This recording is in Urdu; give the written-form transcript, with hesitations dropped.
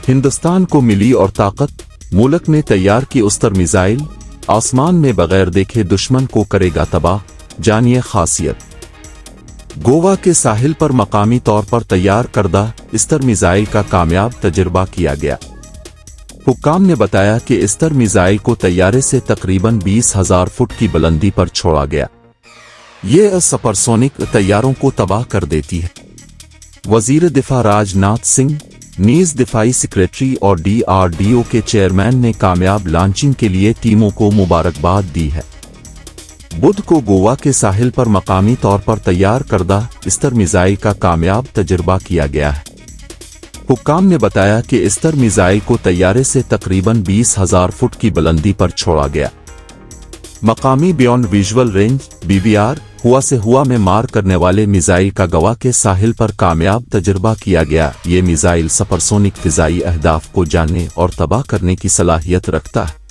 ہندوستان کو ملی اور طاقت، ملک نے تیار کی استر میزائل، آسمان میں بغیر دیکھے دشمن کو کرے گا تباہ، جانیے خاصیت۔ گوا کے ساحل پر مقامی طور پر تیار کردہ استر میزائل کا کامیاب تجربہ کیا گیا۔ حکام نے بتایا کہ استر میزائل کو طیارے سے تقریباً 20,000 فٹ کی بلندی پر چھوڑا گیا۔ یہ سپرسونک طیاروں کو تباہ کر دیتی ہے۔ وزیر دفاع راج ناتھ سنگھ، نیز دفاعی سیکریٹری اور DRDO کے چیئرمین نے کامیاب لانچنگ کے لیے ٹیموں کو مبارکباد دی ہے۔ بدھ کو گوا کے ساحل پر مقامی طور پر تیار کردہ استر میزائل کا کامیاب تجربہ کیا گیا ہے۔ حکام نے بتایا کہ استر میزائل کو طیارے سے تقریباً 20,000 فٹ کی بلندی پر چھوڑا گیا۔ مقامی بیونڈ ویژول رینج BVR ہوا سے ہوا میں مار کرنے والے میزائل کا گوا کے ساحل پر کامیاب تجربہ کیا گیا۔ یہ میزائل سپرسونک فضائی اہداف کو جاننے اور تباہ کرنے کی صلاحیت رکھتا ہے۔